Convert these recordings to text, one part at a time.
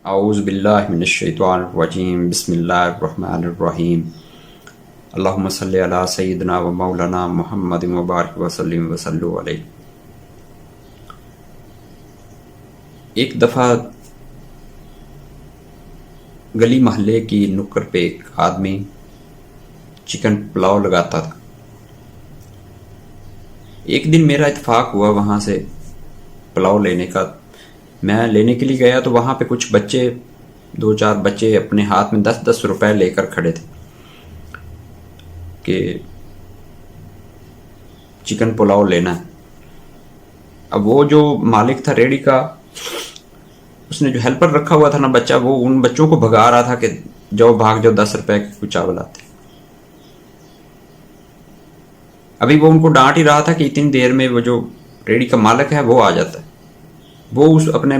اعوذ باللہ من الشیطان الرجیم بسم اللہ الرحمن الرحیم اللہم صلی علی سیدنا و مولانا محمد مبارک وسلم وسلم علیہ۔ ایک دفعہ گلی محلے کی نکڑ پہ ایک آدمی چکن پلاؤ لگاتا تھا۔ ایک دن میرا اتفاق ہوا وہاں سے پلاؤ لینے کا۔ میں لینے کے لیے گیا تو وہاں پہ کچھ بچے، 2-4 بچے اپنے ہاتھ میں 10-10 روپے لے کر کھڑے تھے کہ چکن پلاؤ لینا ہے۔ اب وہ جو مالک تھا ریڑھی کا، اس نے جو ہیلپر رکھا ہوا تھا نا بچہ، وہ ان بچوں کو بھگا رہا تھا کہ جاؤ بھاگ جاؤ، 10 روپے کے کچھ چاول آتے۔ ابھی وہ ان کو ڈانٹ ہی رہا تھا کہ اتنی دیر میں وہ جو ریڑھی کا مالک ہے وہ آ جاتا ہے۔ وہ اس اپنے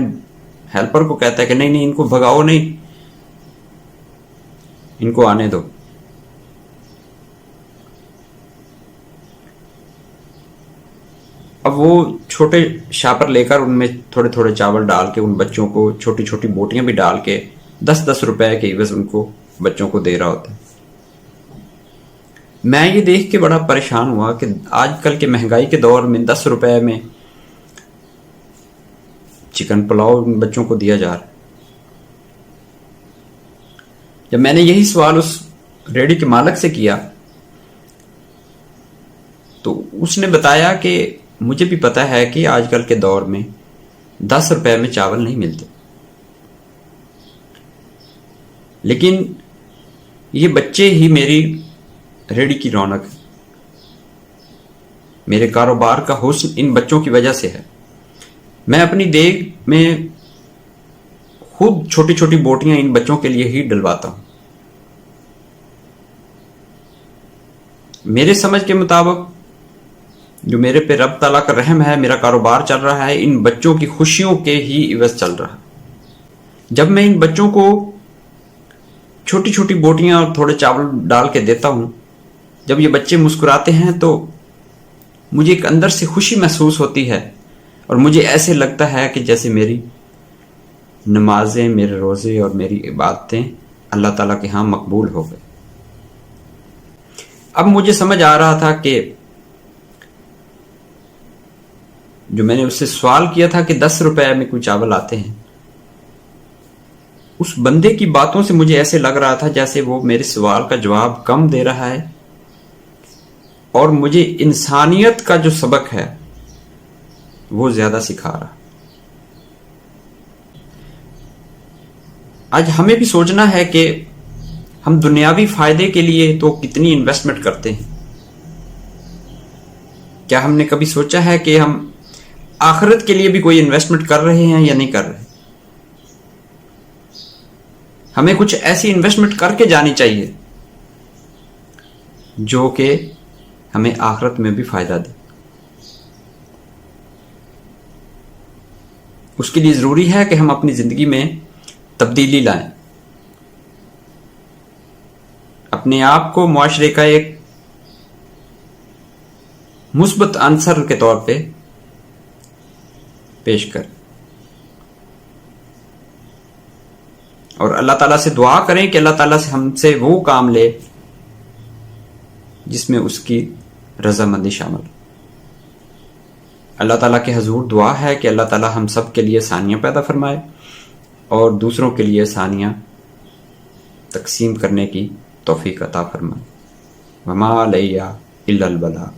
ہیلپر کو کہتا ہے کہ نہیں ان کو بھگاؤ نہیں، ان کو آنے دو۔ اب وہ چھوٹے شاپر لے کر ان میں تھوڑے تھوڑے چاول ڈال کے ان بچوں کو چھوٹی چھوٹی بوٹیاں بھی ڈال کے 10-10 روپے کے عوض ان کو بچوں کو دے رہا ہوتا ہے۔ میں یہ دیکھ کے بڑا پریشان ہوا کہ آج کل کے مہنگائی کے دور میں 10 روپے میں چکن پلاؤ ان بچوں کو دیا جا رہا ہے۔ جب میں نے یہی سوال اس ریڑھی کے مالک سے کیا تو اس نے بتایا کہ مجھے بھی پتا ہے کہ آج کل کے دور میں 10 روپے میں چاول نہیں ملتے، لیکن یہ بچے ہی میری ریڑھی کی رونق ہے، میرے کاروبار کا حسن ان بچوں کی وجہ سے ہے۔ میں اپنی دیگ میں خود چھوٹی چھوٹی بوٹیاں ان بچوں کے لیے ہی ڈلواتا ہوں۔ میرے سمجھ کے مطابق جو میرے پہ رب تعالیٰ کا رحم ہے، میرا کاروبار چل رہا ہے ان بچوں کی خوشیوں کے ہی عوض چل رہا ہے۔ جب میں ان بچوں کو چھوٹی چھوٹی بوٹیاں اور تھوڑے چاول ڈال کے دیتا ہوں، جب یہ بچے مسکراتے ہیں تو مجھے ایک اندر سے خوشی محسوس ہوتی ہے، اور مجھے ایسے لگتا ہے کہ جیسے میری نمازیں، میرے روزے اور میری عبادتیں اللہ تعالیٰ کے ہاں مقبول ہو گئے۔ اب مجھے سمجھ آ رہا تھا کہ جو میں نے اس سے سوال کیا تھا کہ 10 روپے میں کوئی چاول آتے ہیں، اس بندے کی باتوں سے مجھے ایسے لگ رہا تھا جیسے وہ میرے سوال کا جواب کم دے رہا ہے اور مجھے انسانیت کا جو سبق ہے وہ زیادہ سکھا رہا۔ آج ہمیں بھی سوچنا ہے کہ ہم دنیاوی فائدے کے لیے تو کتنی انویسٹمنٹ کرتے ہیں، کیا ہم نے کبھی سوچا ہے کہ ہم آخرت کے لیے بھی کوئی انویسٹمنٹ کر رہے ہیں یا نہیں کر رہے؟ ہمیں کچھ ایسی انویسٹمنٹ کر کے جانی چاہیے جو کہ ہمیں آخرت میں بھی فائدہ دے۔ اس کے لیے ضروری ہے کہ ہم اپنی زندگی میں تبدیلی لائیں، اپنے آپ کو معاشرے کا ایک مثبت عنصر کے طور پہ پیش کریں، اور اللہ تعالیٰ سے دعا کریں کہ اللہ تعالیٰ سے ہم سے وہ کام لے جس میں اس کی رضامندی شامل ہو۔ اللہ تعالیٰ کے حضور دعا ہے کہ اللہ تعالیٰ ہم سب کے لیے آسانیاں پیدا فرمائے اور دوسروں کے لیے آسانیاں تقسیم کرنے کی توفیق عطا فرمائے۔ وما علیہ الا البلاغ۔